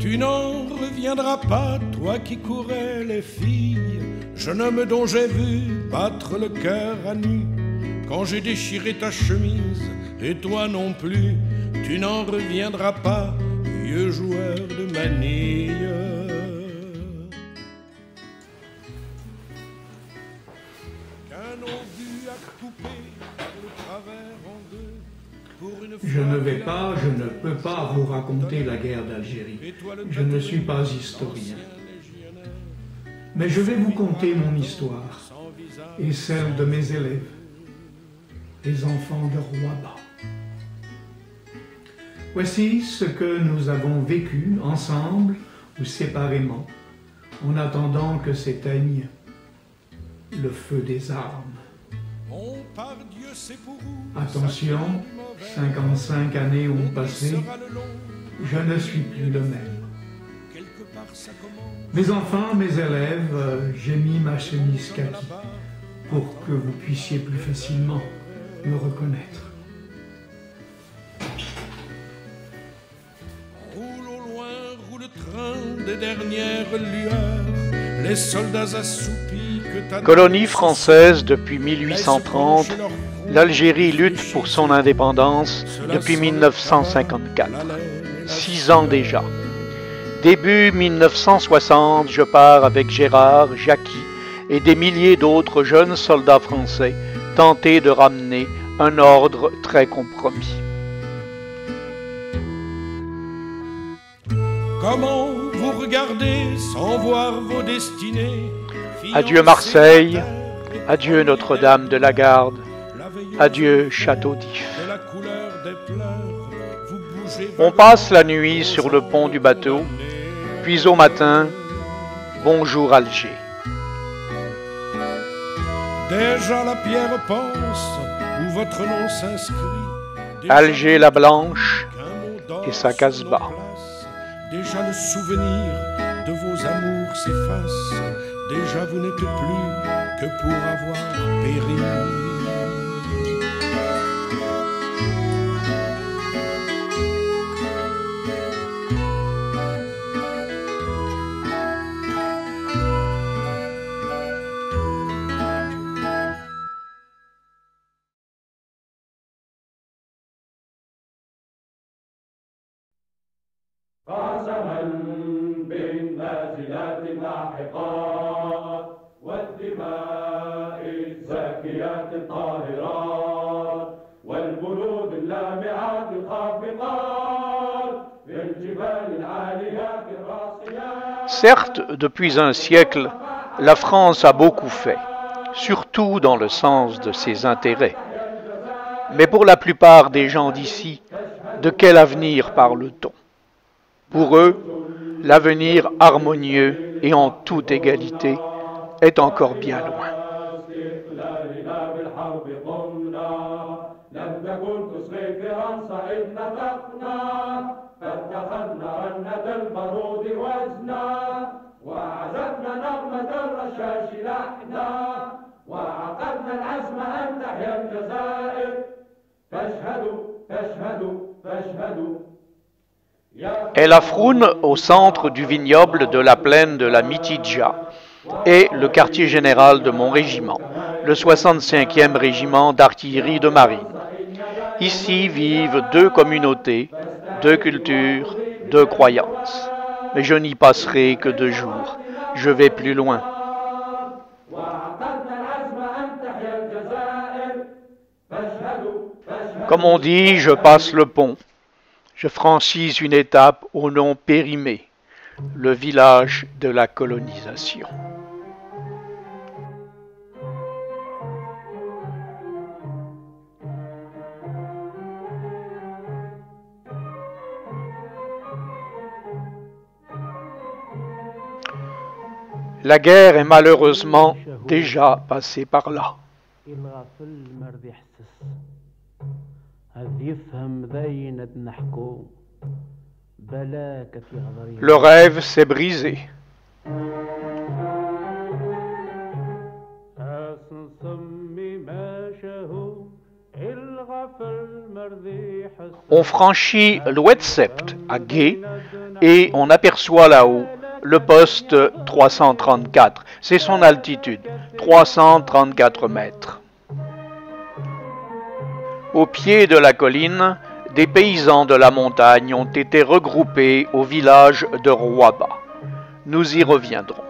Tu n'en reviendras pas, toi qui courais les filles, jeune homme dont j'ai vu battre le cœur à nu. Quand j'ai déchiré ta chemise, et toi non plus, tu n'en reviendras pas, vieux joueur de manille. Qu'un obus a coupé le travers en deux. Je ne vais pas, je ne peux pas vous raconter la guerre d'Algérie. Je ne suis pas historien. Mais je vais vous conter mon histoire et celle de mes élèves, les enfants de Rouaba. Voici ce que nous avons vécu ensemble ou séparément, en attendant que s'éteigne le feu des armes. Attention, 55 années ont passé, je ne suis plus le même. Mes enfants, mes élèves, j'ai mis ma chemise kaki pour que vous puissiez plus facilement me reconnaître. Roule au loin, roule le train des dernières lueurs, les soldats assoupis que ta... Colonie française depuis 1830, l'Algérie lutte pour son indépendance depuis 1954. 6 ans déjà. Début 1960, je pars avec Gérard, Jacqui et des milliers d'autres jeunes soldats français tenter de ramener un ordre très compromis. Comment vous regardez sans voir vos destinées? Adieu Marseille, adieu Notre-Dame de la Garde, adieu Château d'If. On passe la nuit sur le pont du bateau, puis au matin, bonjour Alger. Déjà la pierre pense où votre nom s'inscrit. Alger la Blanche et sa Casbah. Déjà le souvenir de vos amours s'efface. Déjà vous n'êtes plus que pour avoir péri. قسما بالنازلات اللاحقات والدماء الزاكيات الطاهرات والبلود اللامعات الخافقات في الجبال العاليات الراسيات. Certes, depuis un siècle, la France a beaucoup fait, surtout dans le sens de ses intérêts. Mais pour la plupart des gens d'ici, de quel avenir parle-t-on? Pour eux, l'avenir harmonieux et en toute égalité est encore bien loin. El Afroun, au centre du vignoble de la plaine de la Mitidja, est le quartier général de mon régiment, le 65e régiment d'artillerie de marine. Ici vivent 2 communautés, 2 cultures, 2 croyances. Mais je n'y passerai que 2 jours. Je vais plus loin. Comme on dit, je passe le pont. Je franchis une étape au nom périmé, le village de la colonisation. La guerre est malheureusement déjà passée par là. Le rêve s'est brisé. On franchit l'Oued-Sept à Gué et on aperçoit là-haut le poste 334. C'est son altitude, 334 mètres. Au pied de la colline, des paysans de la montagne ont été regroupés au village de Rouaba. Nous y reviendrons.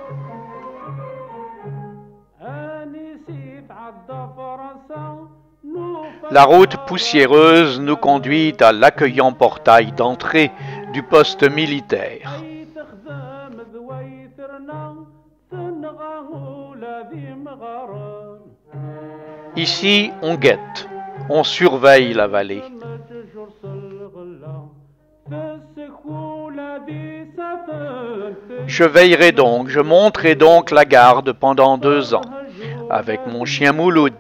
La route poussiéreuse nous conduit à l'accueillant portail d'entrée du poste militaire. Ici, on guette, on surveille la vallée. Je veillerai donc, je monterai donc la garde pendant 2 ans, avec mon chien Mouloud.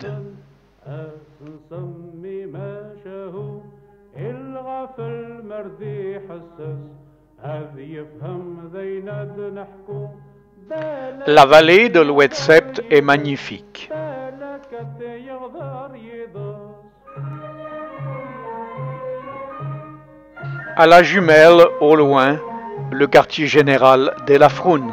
La vallée de l'Oued-Sept est magnifique. À la jumelle, au loin, le quartier général de la Froune.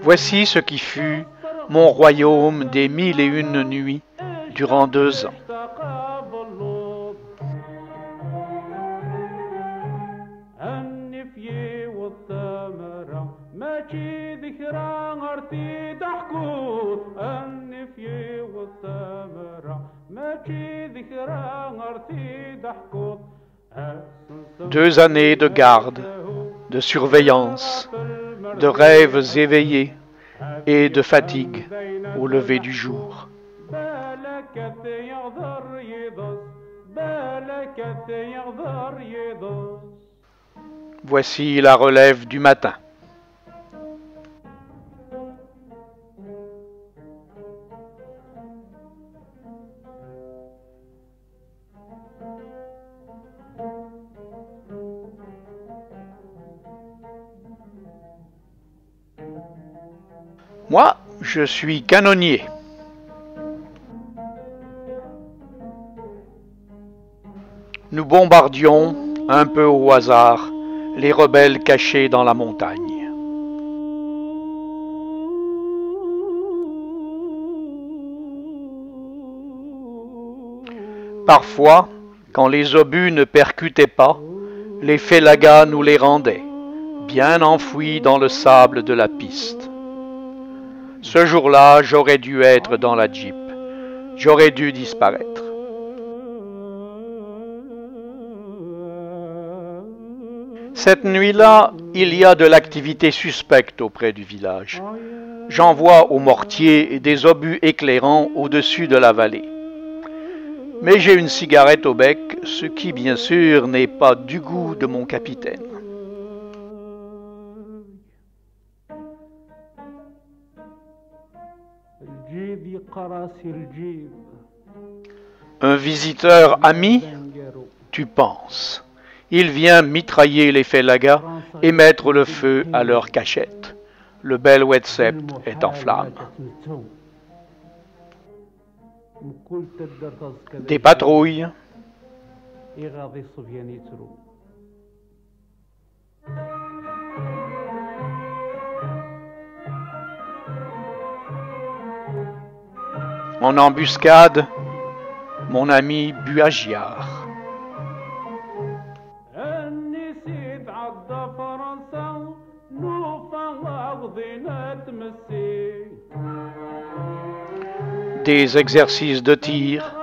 Voici ce qui fut mon royaume des 1001 nuits durant 2 ans. Deux années de garde, de surveillance, de rêves éveillés et de fatigue au lever du jour. Voici la relève du matin. Moi, je suis canonnier. Nous bombardions, un peu au hasard, les rebelles cachés dans la montagne. Parfois, quand les obus ne percutaient pas, les félagas nous les rendaient, bien enfouis dans le sable de la piste. Ce jour-là, j'aurais dû être dans la Jeep. J'aurais dû disparaître. Cette nuit-là, il y a de l'activité suspecte auprès du village. J'en vois au mortier des obus éclairants au-dessus de la vallée. Mais j'ai une cigarette au bec, ce qui, bien sûr, n'est pas du goût de mon capitaine. Un visiteur ami, tu penses. Il vient mitrailler les félagas et mettre le feu à leur cachette. Le bel Oued-Sept est en flammes. Des patrouilles. En embuscade, mon ami Buagiar. Des exercices de tir,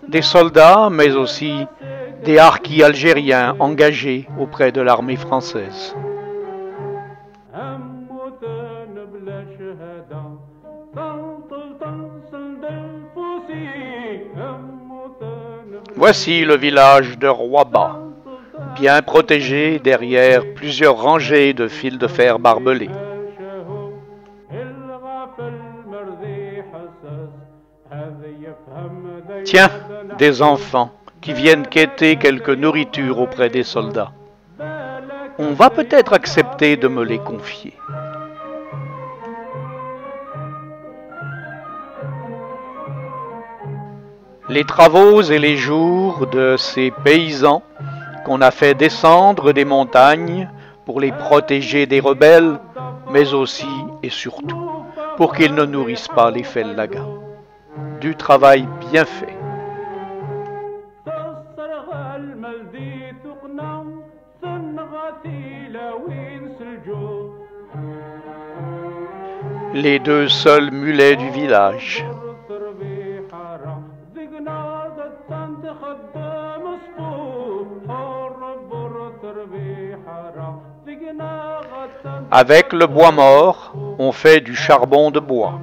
des soldats, mais aussi des harkis algériens engagés auprès de l'armée française. Voici le village de Rouaba, bien protégé derrière plusieurs rangées de fils de fer barbelés. Tiens, des enfants qui viennent quêter quelque nourriture auprès des soldats. On va peut-être accepter de me les confier. Les travaux et les jours de ces paysans qu'on a fait descendre des montagnes pour les protéger des rebelles, mais aussi et surtout pour qu'ils ne nourrissent pas les fellagas. Du travail bien fait. Les deux seuls mulets du village. Avec le bois mort, on fait du charbon de bois.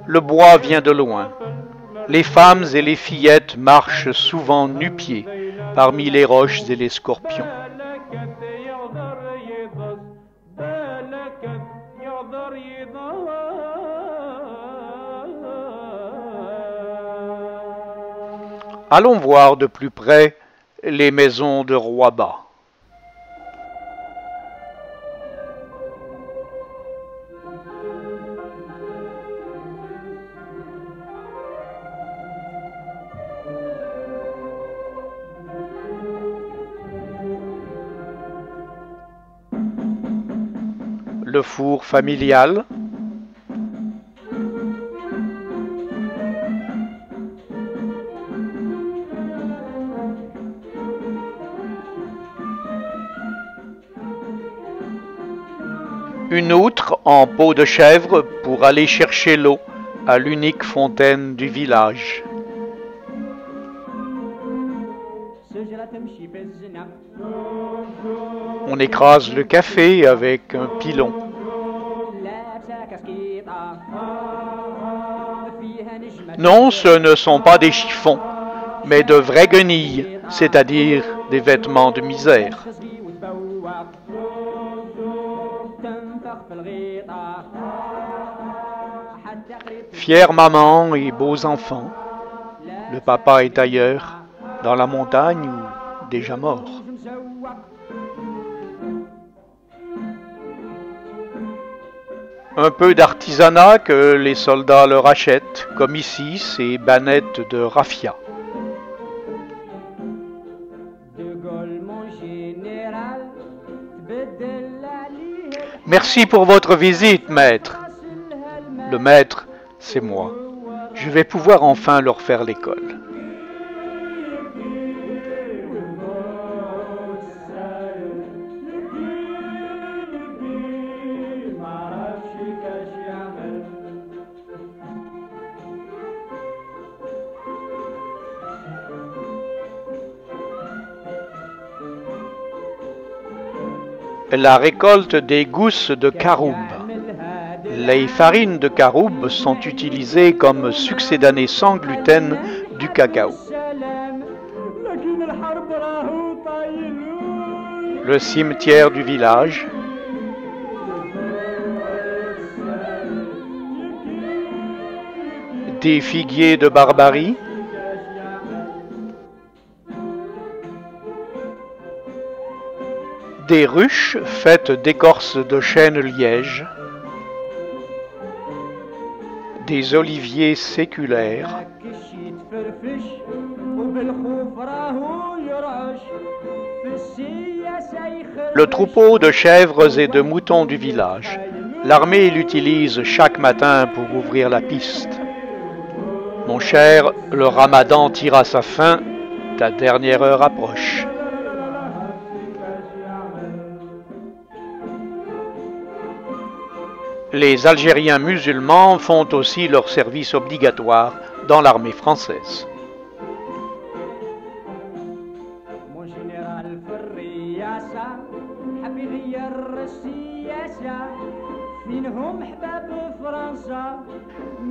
Le bois vient de loin. Les femmes et les fillettes marchent souvent nu-pieds parmi les roches et les scorpions. Allons voir de plus près les maisons de Roiba. Le four familial. Une outre en peau de chèvre pour aller chercher l'eau à l'unique fontaine du village. On écrase le café avec un pilon. Non, ce ne sont pas des chiffons, mais de vraies guenilles, c'est-à-dire des vêtements de misère. Fière maman et beaux enfants, le papa est ailleurs, dans la montagne ou déjà mort. Un peu d'artisanat que les soldats leur achètent, comme ici ces bannettes de raffia. Merci pour votre visite, maître. Le maître, c'est moi. Je vais pouvoir enfin leur faire l'école. La récolte des gousses de caroube. Les farines de caroube sont utilisées comme succédané sans gluten du cacao. Le cimetière du village. Des figuiers de Barbarie. Des ruches faites d'écorce de chêne liège, des oliviers séculaires, le troupeau de chèvres et de moutons du village. L'armée l'utilise chaque matin pour ouvrir la piste. Mon cher, le ramadan tire à sa fin, ta dernière heure approche. Les Algériens musulmans font aussi leur service obligatoire dans l'armée française.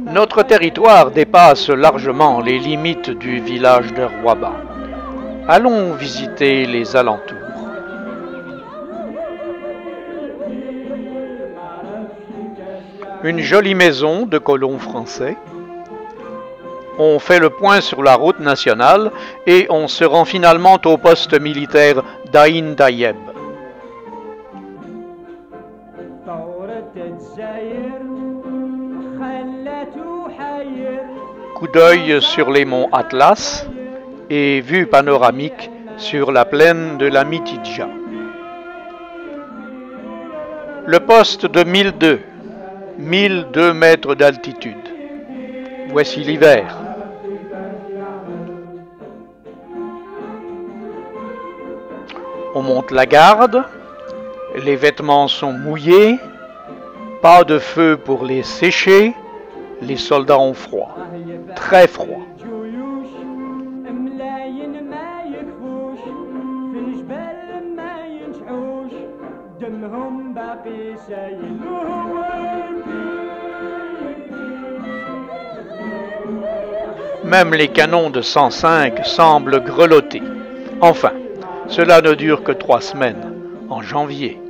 Notre territoire dépasse largement les limites du village de Roiba. Allons visiter les alentours. Une jolie maison de colons français. On fait le point sur la route nationale et on se rend finalement au poste militaire d'Aïn Tayeb. Coup d'œil sur les monts Atlas et vue panoramique sur la plaine de la Mitidja. Le poste de 1002 mètres d'altitude. Voici l'hiver. On monte la garde, les vêtements sont mouillés, pas de feu pour les sécher, les soldats ont froid, très froid. Même les canons de 105 semblent grelotter. Enfin, cela ne dure que 3 semaines, en janvier.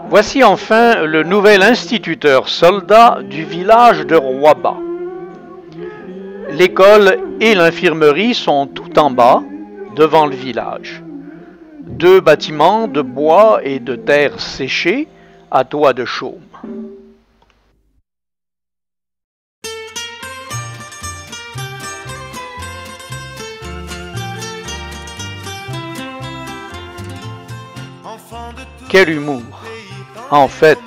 Voici enfin le nouvel instituteur soldat du village de Rouaba. L'école et l'infirmerie sont tout en bas, devant le village. 2 bâtiments de bois et de terre séchée à toit de chaume. Quel humour! En fait,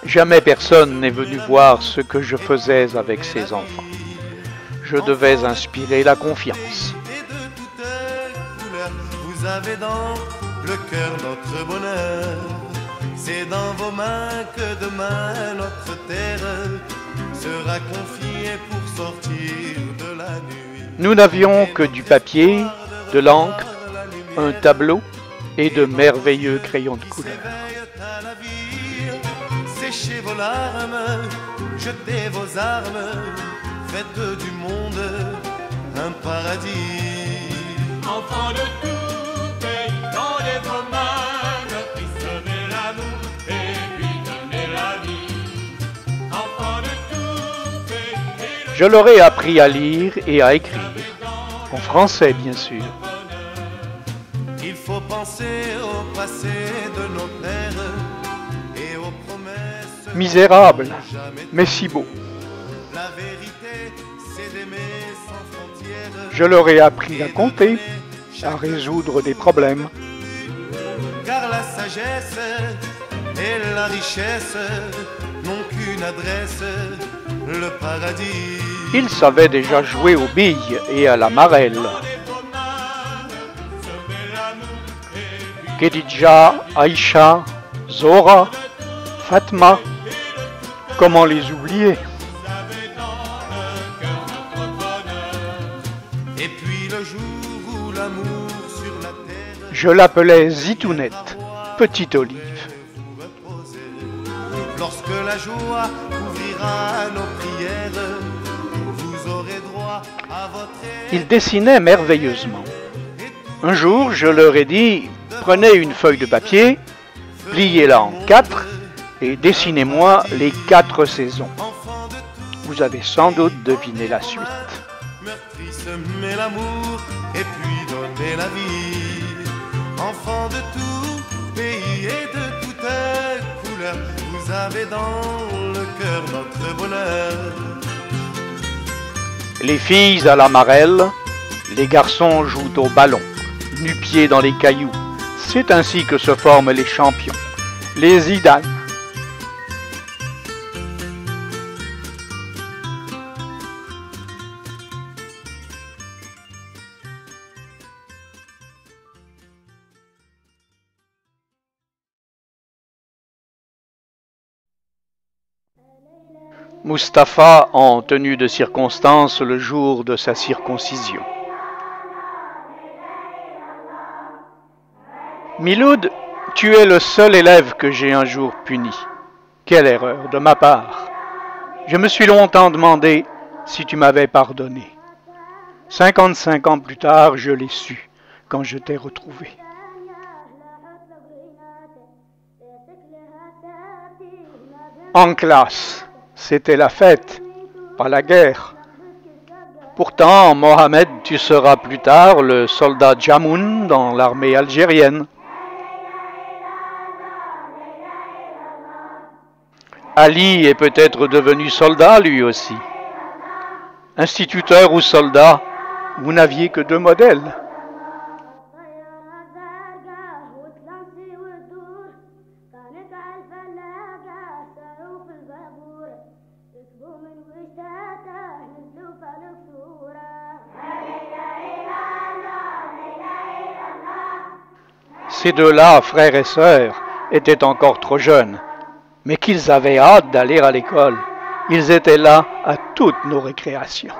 jamais personne n'est venu voir ce que je faisais avec ces enfants. Je devais inspirer la confiance. Vous avez dans le cœur notre bonheur. C'est dans vos mains que demain notre terre sera confiée pour sortir de la nuit. Nous n'avions que du papier, de l'encre, un tableau et de merveilleux crayons de couleur. Séchez vos larmes, jetez vos armes, faites du monde un paradis. Enfants de tout pays, tendez vos mains, semez l'amour et puis donnez la vie. Enfants de tout pays. Je leur ai appris à lire et à écrire, en français bien sûr. Il faut penser au passé de nos pères et aux promesses. Misérable, mais si beau. La vérité, c'est d'aimer sans frontières. Je leur ai appris à compter, à résoudre des problèmes. Car la sagesse et la richesse n'ont qu'une adresse, le paradis. Ils savaient déjà jouer aux billes et à la marelle. Khedija, Aïcha, Zora, Fatma, comment les oublier? Et puis le jour où l'amour sur la terre. Je l'appelais Zitounette, petite olive. Lorsque la joie ouvrira nos prières, vous aurez droit à votre. Ils dessinaient merveilleusement. Un jour, je leur ai dit, prenez une feuille de papier, pliez-la en 4 et dessinez-moi les 4 saisons. Vous avez sans doute deviné la suite. Meurtri semer l'amour et puis donner la vie. Enfants de tout pays et de toute couleur, vous avez dans le cœur notre bonheur. Les filles à la marelle, les garçons jouent au ballon, nu-pieds dans les cailloux. C'est ainsi que se forment les champions, les Zidane. Mustapha en tenue de circonstance le jour de sa circoncision. Miloud, tu es le seul élève que j'ai un jour puni. Quelle erreur de ma part. Je me suis longtemps demandé si tu m'avais pardonné. 55 ans plus tard, je l'ai su quand je t'ai retrouvé. En classe, c'était la fête, pas la guerre. Pourtant, Mohamed, tu seras plus tard le soldat Jamoun dans l'armée algérienne. Ali est peut-être devenu soldat lui aussi. Instituteur ou soldat, vous n'aviez que deux modèles. Ces deux-là, frères et sœurs, étaient encore trop jeunes, mais qu'ils avaient hâte d'aller à l'école. Ils étaient là à toutes nos récréations.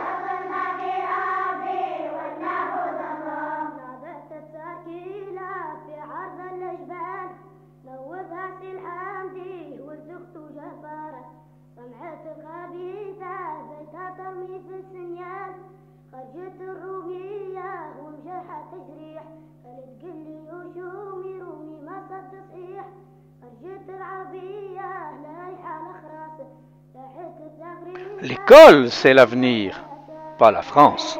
L'école, c'est l'avenir, pas la France.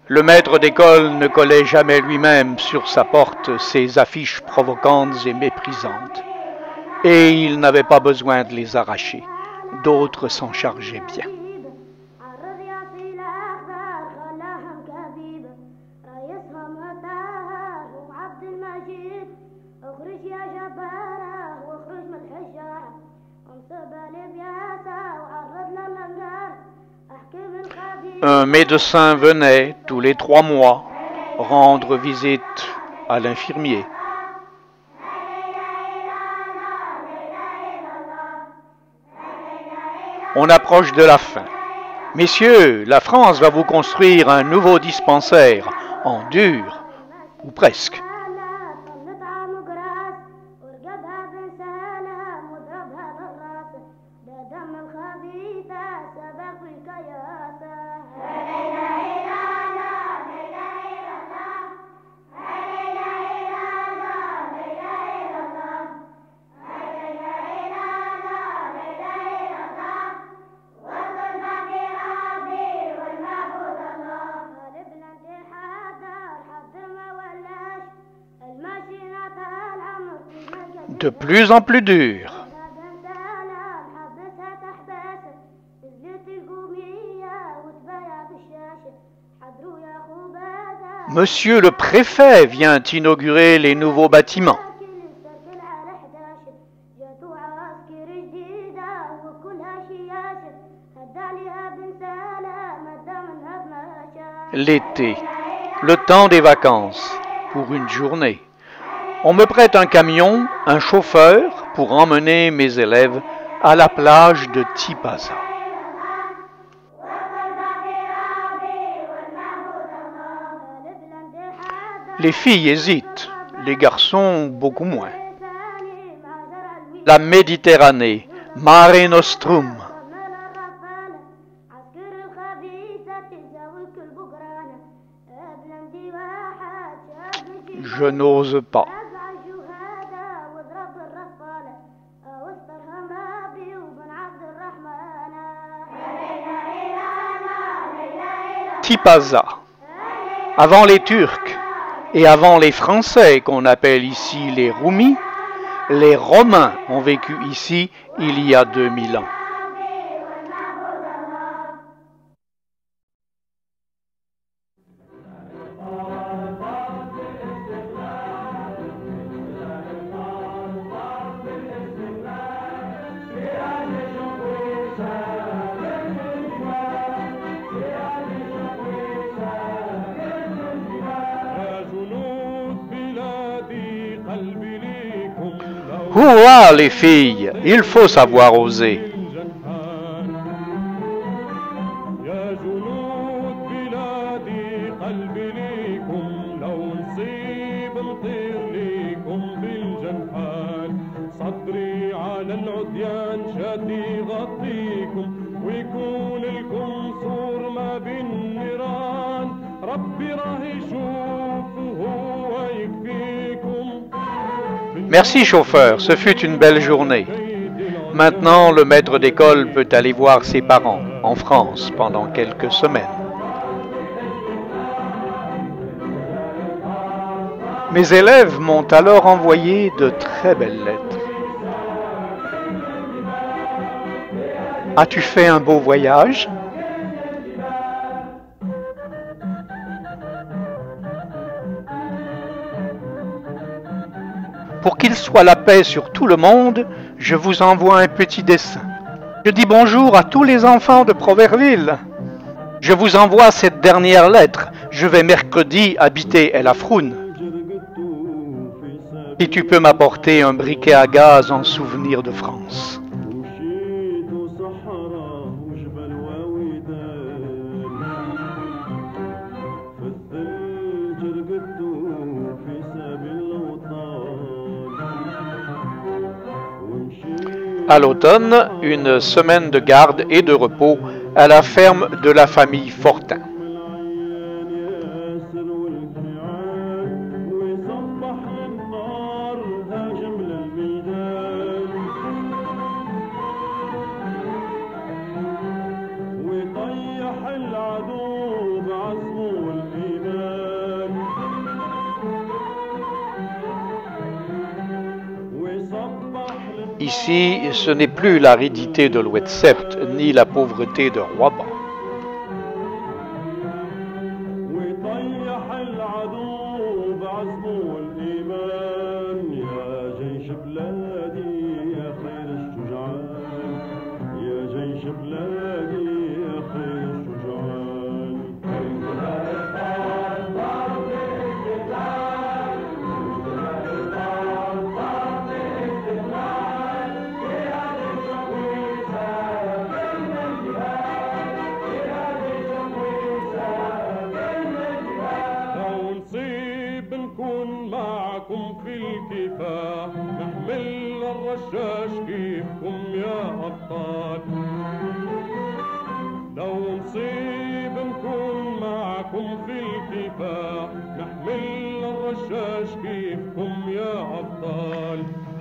Le maître d'école ne collait jamais lui-même sur sa porte ses affiches provocantes et méprisantes. Et il n'avait pas besoin de les arracher. D'autres s'en chargeaient bien. Un médecin venait tous les 3 mois rendre visite à l'infirmier. On approche de la fin. Messieurs, la France va vous construire un nouveau dispensaire, en dur, ou presque. De plus en plus dur. Monsieur le préfet vient inaugurer les nouveaux bâtiments. L'été, le temps des vacances, pour une journée. On me prête un camion, un chauffeur, pour emmener mes élèves à la plage de Tipaza. Les filles hésitent, les garçons beaucoup moins. La Méditerranée, Mare Nostrum. Je n'ose pas. Tipaza. Avant les Turcs et avant les Français qu'on appelle ici les Roumis, les Romains ont vécu ici il y a 2000 ans. Hurrah les filles, il faut savoir oser. يا جنود بلادي قلبي ليكم لو نصيب نطير ليكم بالجنحان صدري على العديان شادي يغطيكم ويكون لكم سور ما بين النيران ربي راه يشوف وهو يكفيكم. Merci chauffeur, ce fut une belle journée. Maintenant, le maître d'école peut aller voir ses parents en France pendant quelques semaines. Mes élèves m'ont alors envoyé de très belles lettres. As-tu fait un beau voyage? Pour qu'il soit la paix sur tout le monde, je vous envoie un petit dessin. Je dis bonjour à tous les enfants de Proverville. Je vous envoie cette dernière lettre. Je vais mercredi habiter El Afroun. Si tu peux m'apporter un briquet à gaz en souvenir de France. À l'automne, une semaine de garde et de repos à la ferme de la famille Fortin. Ici, ce n'est plus l'aridité de l'Oued-Sept, ni la pauvreté de Rouaban.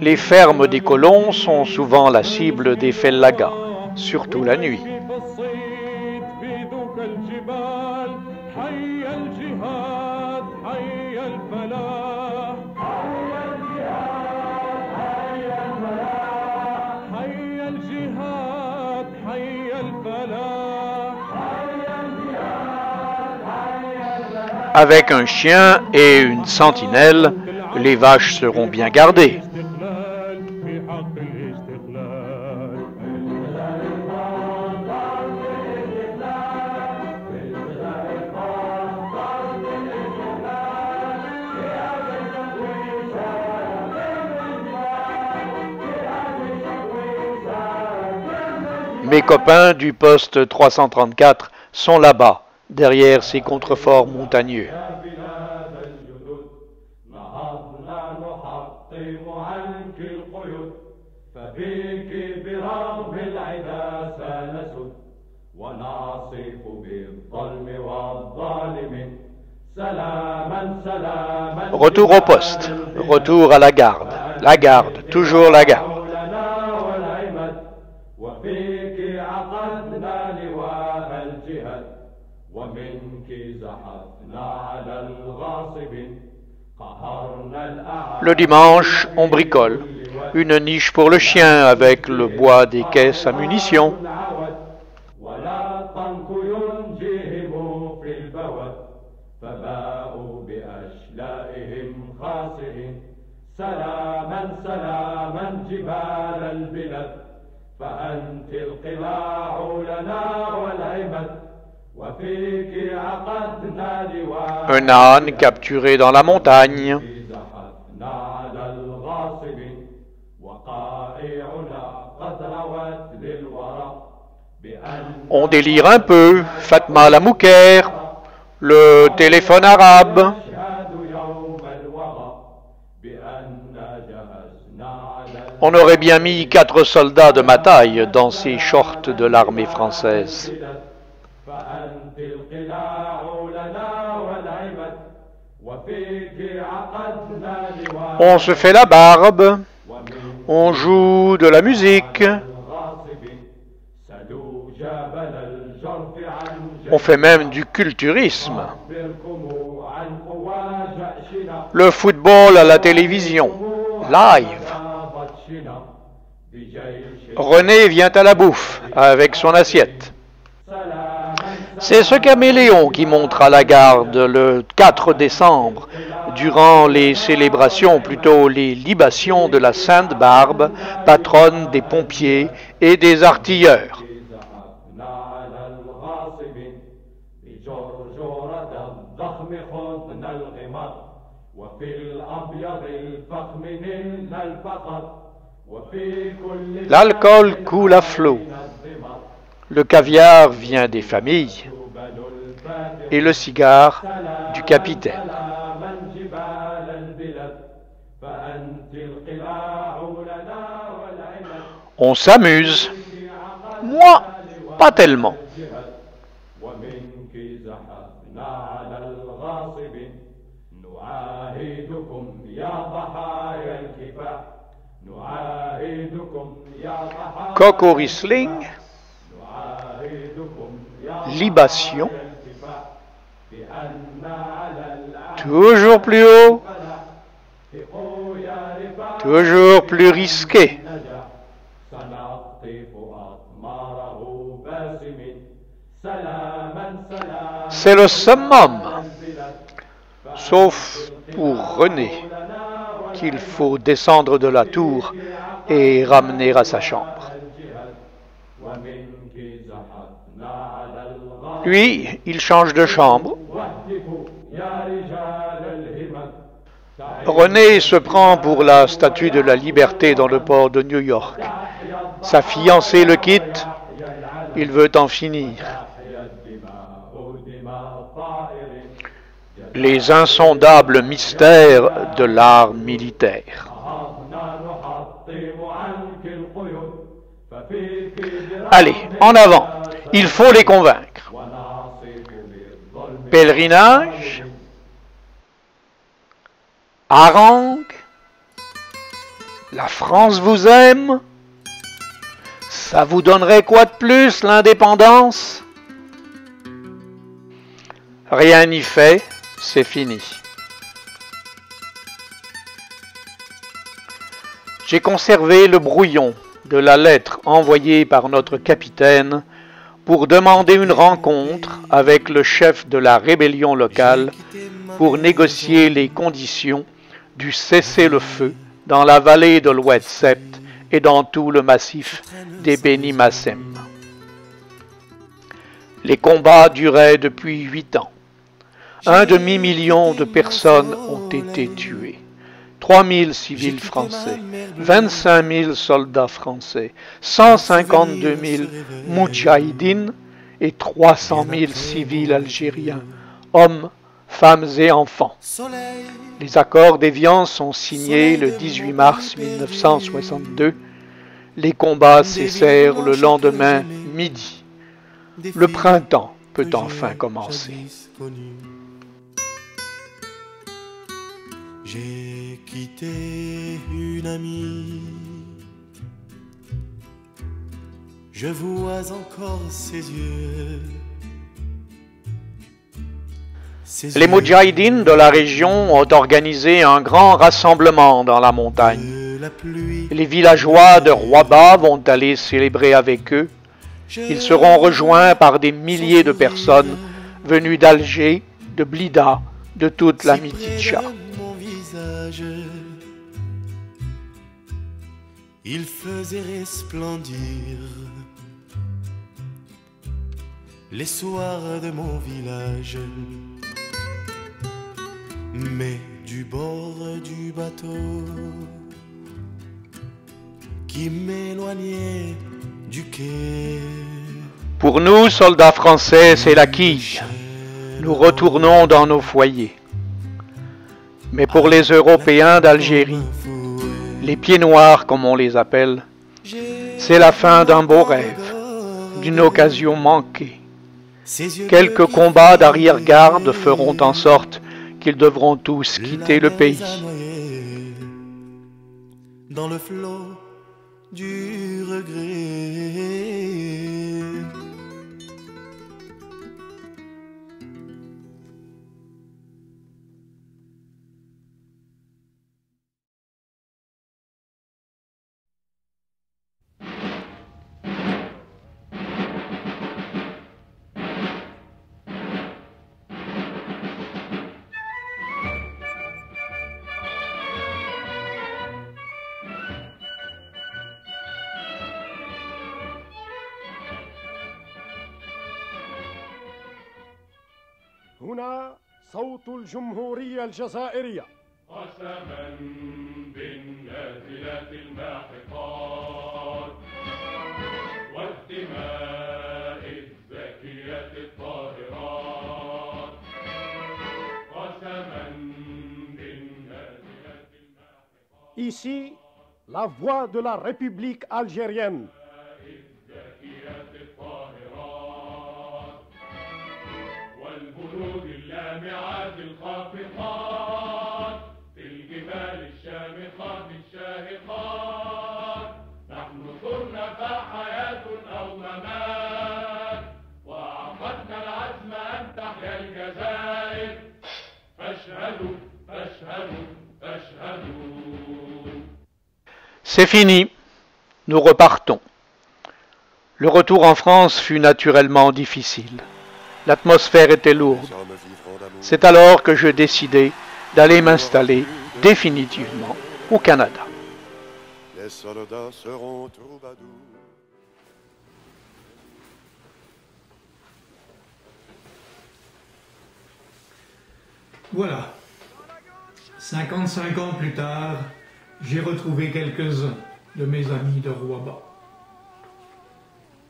Les fermes des colons sont souvent la cible des fellagas, surtout la nuit. Avec un chien et une sentinelle, les vaches seront bien gardées. Mes copains du poste 334 sont là-bas, derrière ces contreforts montagneux. Retour au poste, retour à la garde, toujours la garde. Le dimanche, on bricole. Une niche pour le chien avec le bois des caisses à munitions. Un âne capturé dans la montagne. On délire un peu, Fatma la Mouker, le téléphone arabe. On aurait bien mis 4 soldats de ma taille dans ces shorts de l'armée française. On se fait la barbe, on joue de la musique, on fait même du culturisme. Le football à la télévision, live. René vient à la bouffe avec son assiette. C'est ce caméléon qui montre à la garde le 4 décembre, durant les célébrations, plutôt les libations de la Sainte Barbe, patronne des pompiers et des artilleurs. L'alcool coule à flot. Le caviar vient des familles et le cigare du capitaine. On s'amuse. Moi, pas tellement. Coco Riesling, libation, toujours plus haut, toujours plus risqué. C'est le summum, sauf pour René, qu'il faut descendre de la tour et ramener à sa chambre. Lui, il change de chambre. René se prend pour la Statue de la Liberté dans le port de New York. Sa fiancée le quitte, il veut en finir. Les insondables mystères de l'art militaire. Allez, en avant, il faut les convaincre. Pèlerinage, harangue, la France vous aime, ça vous donnerait quoi de plus, l'indépendance? Rien n'y fait, c'est fini. J'ai conservé le brouillon de la lettre envoyée par notre capitaine pour demander une rencontre avec le chef de la rébellion locale pour négocier les conditions du cessez-le-feu dans la vallée de l'Oued-Sept et dans tout le massif des Beni Massem. Les combats duraient depuis 8 ans. 1 demi-million de personnes ont été tuées. 3 000 civils français, 25 000 soldats français, 152 000 moudjahidines et 300 000 civils algériens, hommes, femmes et enfants. Les accords d'Évian sont signés le 18 mars 1962. Les combats cessèrent le lendemain midi. Le printemps peut enfin commencer. J'ai quitté une amie, je vois encore ses yeux. Les moudjahidines de la région ont organisé un grand rassemblement dans la montagne. Les villageois de Rouaba vont aller célébrer avec eux. Ils seront rejoints par des milliers de personnes venues d'Alger, de Blida, de toute la Mitidja. Il faisait resplendir les soirs de mon village, mais du bord du bateau qui m'éloignait du quai. Pour nous, soldats français, c'est la quille. Nous retournons dans nos foyers. Mais pour les Européens d'Algérie, les pieds noirs comme on les appelle, c'est la fin d'un beau rêve, d'une occasion manquée. Quelques combats d'arrière-garde feront en sorte qu'ils devront tous quitter le pays. Dans le flot du regret. هنا صوت الجمهورية الجزائرية. قسما بالنازلات الماحقات والدماء الزكية الطاهرات. قسما بالنازلات الماحقات. Ici, la voix de la République algérienne. والبرود اللامعات الخافقات في الجبال الشامخات الشاهقات. نحن صرنا فحياة أو ممات وعقدنا العزم أن تحيا الجزائر. فاشهدوا فاشهدوا فاشهدوا. C'est fini, nous repartons. Le retour en France fut naturellement difficile. L'atmosphère était lourde. C'est alors que je décidai d'aller m'installer définitivement au Canada. Les soldats seront troubadours. Voilà. 55 ans plus tard, j'ai retrouvé quelques-uns de mes amis de Rouabat.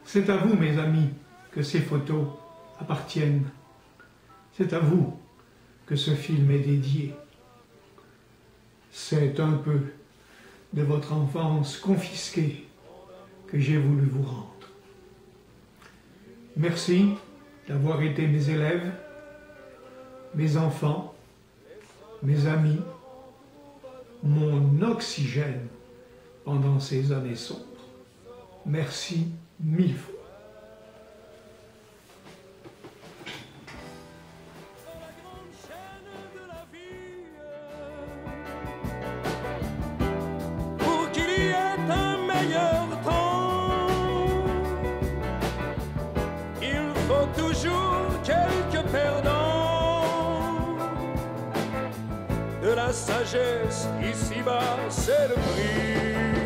C'est à vous, mes amis, que ces photos appartiennent. C'est à vous que ce film est dédié. C'est un peu de votre enfance confisquée que j'ai voulu vous rendre. Merci d'avoir été mes élèves, mes enfants, mes amis, mon oxygène pendant ces années sombres. Merci 1000 fois. Pour qu'il y ait un meilleur temps, il faut toujours quelques perdants. De la sagesse ici-bas, c'est le prix.